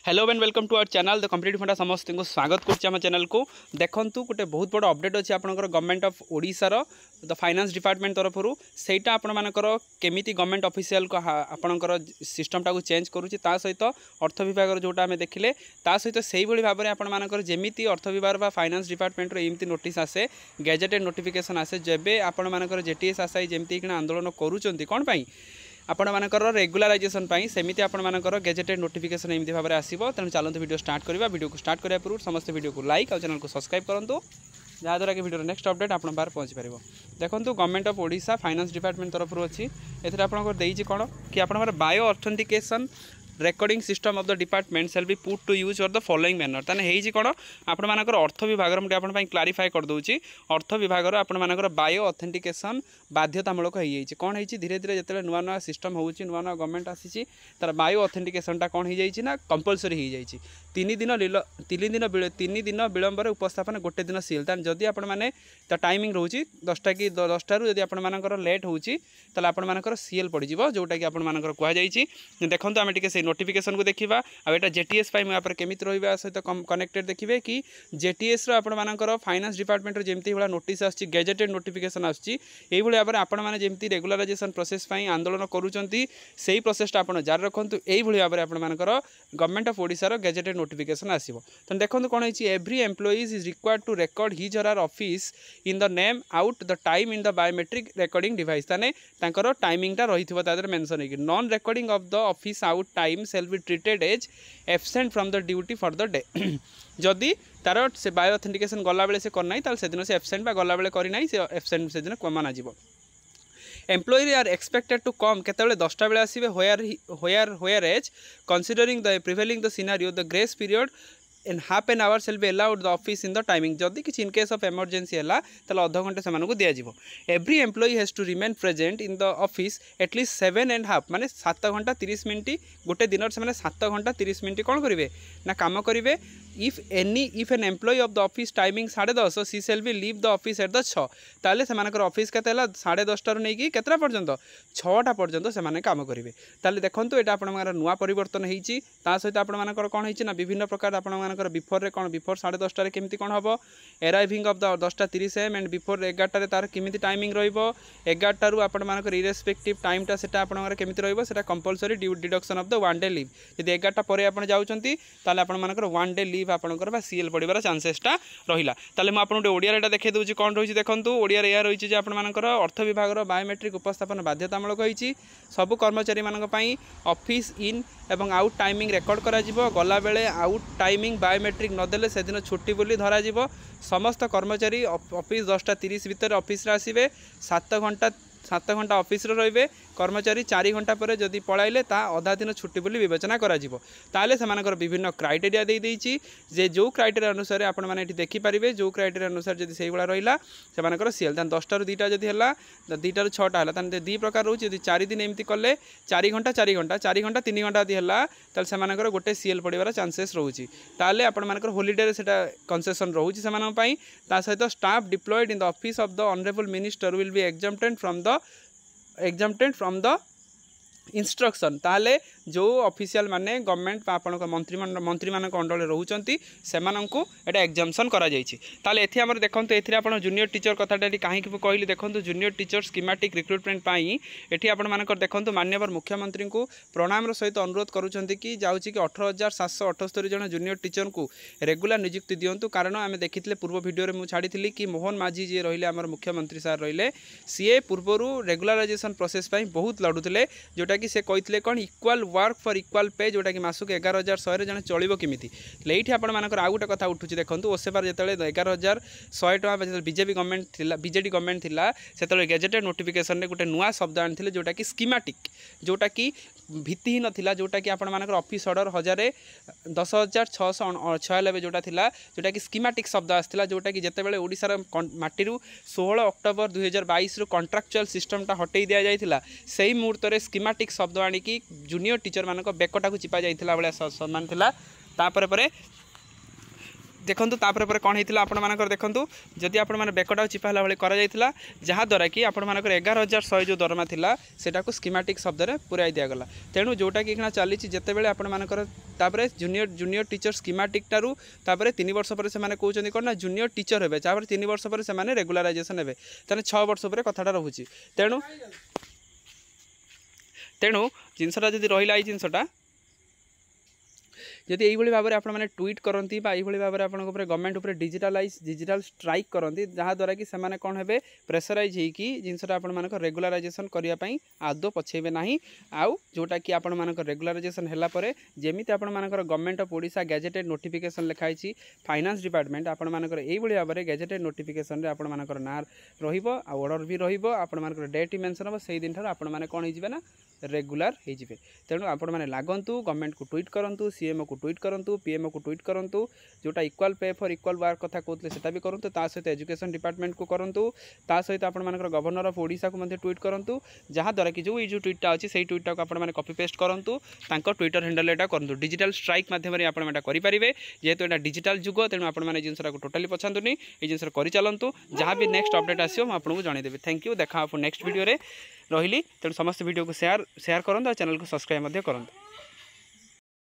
Hello and welcome to our channel the competitive Funda समस्त को स्वागत करम चैनल को देखूँ गोटे बहुत बड़ अपडेट अच्छी आपंकर गवर्नमेंट ऑफ ओडिशार द फाइनेंस डिपार्टमेंट तरफ सेटा आपंकर केमी गवर्नमेंट ऑफिशियल को आपंकर सिस्टमटा को चेंज करुच्ची सहित अर्थ विभाग जोटा आम देखिले सहित से ही भाव में आपंकर जमी अर्थ विभाग फाइनेंस डिपार्टमेंट एमती नोटिस आसे गैजेटेड नोटिफिकेशन आसे जब आपंकर जेटीएस आसाई जमी आंदोलन करुँच कौन पाई आपण मानकर रेगुलाराइजेशन सेमती आपण मानकर गेजेटेड नोटिफिकेशन एमती भाव में आसो तेणु चलते वीडियो स्टार्ट करवा वीडियो को स्टार्ट करने पूर्व समस्त वीडियो को लाइक और चैनल को सब्सक्राइब करूँ जहाँद्वारा कि वीडियो नेक्स्ट अपडेट आप बाहर पहुँची पार देखो government of Odisha finance department तरफ अच्छी एथेर आपंकर कौन कि आप bio authentication recording system of the department shall be put to use और द फॉलोइंग मैनर ताने कौन आपर अर्थ विभाग मुझे क्लारीफाई कर दूसरी अर्थ विभाग आपर बायो ऑथेंटिकेशन बाध्यतामूलक हो कौन है धीरे धीरे जिते नुआ नुआ सिस्टम हो नुआ नुआ गवर्नमेंट आसी तार बायो ऑथेंटिकेशनटा कौन हो ना कंपलसरी हो तीन दिन विलंब उपस्थापन गोटे दिन सील तान जदि आपण मैंने टाइमिंग रोचे 10टा कि 10टारू जब आपर लेट होता आपर सीएल पड़ज जोटा कि आपर कहुई देखो आम टे नोटिफिकेशन को देखा आटा जेटीएस मुझे केमी रहा सहित कनेक्टेड देखिए कि जेटीएस आपर फाइनेंस डिपार्टमेंट जमी भाई नोटिस आसी गैजेटेड नोटिफिकेशन आसी भाव में आपण मैंने जमी रेगुलाराइजेशन प्रोसेस आंदोलन करुँच से प्रोसेसटा आप जारी रखुँ यही भाव में आपर गवर्नमेंट ऑफ ओडिशार गैजेटेड नोटिफिकेशन आसो तो देखो कौन है every employees is required to record his और or office in the name out the time in the biometric recording device ताने तांकर टाइमिंगटा रही मेंशन है non recording of the office out time shall be treated as absent from the duty for the day जदि तार से bio authentication गला बेले से करना ताल से दिन से एब्सेंट बा गला बेले करना से एब्सेंट से दिन माना जीवो employ are expected to come केतबेले 10टा बेले आसीबे होयर as considering the prevailing the scenario the grace period in half an hour shall be allowed the office in the timing जदि किसी इन केस ऑफ इमरजेंसी है तो अध घंटे से दिज्व every employ has to remain present in the office at least 7.5 माने 7 घंटा 30 मिनिट गोटे दिन से 7 घंटा 30 मिनिट कौन करेंगे ना काम करेंगे if an employee of the office timing 10:30 she shall be leave the office at the 6 ताले से ऑफिस के 10:30 नहीं कि केतरा पर्यंत 6टा पर्यंत से काम करेंगे ताले देखो यहाँ आप नुआ परिवर्तन होती सहित आपर कौन है विभिन्न प्रकार आपर बिफोर रे कौन बिफोर 10:30 केमती कौन हम arriving of the 10:30 AM and before 11टार तार केमी टाइमिंग रो आपर इरेस्पेक्टिव टाइमटा से केमी रहा compulsory deduction of the 1 day leave यदि 11टा पर आप जाऊँगी आपर 1 डे लीव आपंकर सीएल पड़ार चान्सेसटा रहा ताले मुझे ओडिया देखा दूसरी कौन रही देखो ओडिया यह रही आपर अर्थ विभाग बायोमेट्रिक उपस्थापन बाध्यतामूलक होती सबू कर्मचारी मानी ऑफिस इन एवं आउट टाइमिंग रेकर्ड करा गला बेले आउट टाइमिंग बायोमेट्रिक नदेले से दिन छुट्टी बोली धरा समस्त कर्मचारी ऑफिस 10:30 भितर ऑफिस आसवे 7 घंटा ऑफिस रे कर्मचारी 4 घंटा पर जदि पलाइले अधा दिन छुट्टी बोली विवेचना करा से विभिन्न क्राइटेरिया देती जे जो क्राइटेरिया अनुसार आपण मैंने देखिपारे जो क्राइटेरिया अनुसार जब से रहा से सीएल 10टारू 2टा जदि है 2टारू 6टा है 2 प्रकार रोचे 4 दिन एमती कले 4 घंटा 4 घंटा 4 घंटा 3 घंटा यदि है से गोटे सीएल पड़ार चान्सेस रोचे आपर होलीडे से कनसेसन रोचे से सहित staff deployed in the office of the honourable minister will be exempted from the instruction ताले जो ऑफिशियल माने गवर्नमेंट आपण मंत्री मान अंडर रोचंती सेमानंकु एटा एग्जाम्पशन करा जायछि ताले एथि हमर देखंतु एथि आपण जूनियर टीचर कथाटा काहे कि कहली देखंतु जूनियर टीचर स्कीमेटिक रिक्रुटमेंट पाई एथि आपण मानकर देखंतु माननीय मुख्यमंत्री को प्रणाम सहित अनुरोध करूछंती कि जाउछि कि 18,778 जन जूनियर टीचर को रेगुलर नियुक्ति दियंतु कारण आमे देखिथिले पूर्व वीडियो रे मु छाड़ीथिली कि मोहन माझी जे रहिले हमर मुख्यमंत्री सार रहिले सीए पूर्वरु रेगुलाराइजेशन प्रोसेस पाई बहुत लडुथिले जोटा कि से कहते कौन इक्वाल वर्क फॉर इक्वाल पे जोटा कि मासक 11,100 जन चलो केमी ये आपर आउ गोटे कथा उठू देखो ओसेबार जो 11,100 टका बीजेपी गवर्नमेंट थी बीजेडी गवर्नमेंट थी से गैजेटेड नोटिफिकेशन गोटे नुआ शब्द आनी जोटा कि स्कीमेटिक जोटा कि भित्तिहीन थिला जोटा कि आपर ऑफिस ऑर्डर 10,696 जोटा थिला जोटा कि स्कीमेटिक शब्द आसाला जोटा कि जिते ओडिशार माटी 16 अक्टोबर 2022 कॉन्ट्रैक्चुअल सिस्टमटा हटई दि जाइथिला सेही मुहूर्त में स्कीमेटिक शब्द आनिकी जूनियर टीचर मान बेकटा को चिपा जाइथिला भाया सम्मान थिला तापर देखूँ तापर पर कौन होता आपर देखूँ जदि आप बेकटा चिपा भाई कर जहाँद्वारा कि आपर 11,100 जो दरमा था सेटा को स्कीमेटिक शब्द में पुराई दिगला तेणु जोटा कि चली जिते बड़े आपर जूनियर टीचर स्कीमेटिक टारू 3 वर्ष पर से कहते कौन ना जूनियर टीचर हे 3 वर्ष पर से रेगुलाराइजेशन हे 6 वर्ष पर कथाटा रोचे तेणु तेणु जिनसा जब रहा ये जिनसा जदि यही भाव में आपने ट्वीट करती भाव में आप गवर्नमेंट उपर डिजिटल स्ट्राइक करती जहाँद्वारा कि से कौन हे प्रेसराइज होगी जिनसा आप रेगुलाराइजेशन करने आदौ पछेबे ना आउ जोटा कि आप रेगुलाराइजेशन है जमी आप government of Odisha gazetted notification लिखाई फाइनेंस डिपार्टमेंट आपण यही भाव में गैजेटेड नोटिफिकेशन आपण ना रर्डर भी रपर डेट मेंशन हम से दिन आपण कौन हो रेगुलर हो तेणु आपण मैंने लागंतु गवर्नमेंट को ट्वीट करूँ सीएमओ को ट्वीट करूँ पीएमओ को ट्वीट करूँ जोटा इक्वाल पे फॉर इक्वाल वर्क कथा कहते हैं भी करूँ सहित एजुकेशन डिपार्टमेंट को करूँ सहित आप गवर्नर ऑफ ओडिशा को ट्वीट करूँ जहाँद्वारा कि जो ट्वीटा अच्छी से ट्वीटा को आप कॉपी पेस्ट करूँ ट्विटर हैंडल एटा करूँ डिजिटल स्ट्राइक माध्यम आप करेंगे जेहेतु यहाँ डिजिटल जुग तेणु आपने जिनसा को टोटाली पछातुनि ये जिन कर चलतु जहाँ भी नेक्स्ट अपडेट आसो आपको जनईदेवी थैंक यू देखा आप नेक्स्ट वीडियो रही तेणु समस्त वीडियो को शेयर करूँ और चैनल को सब्सक्राइब करूँ।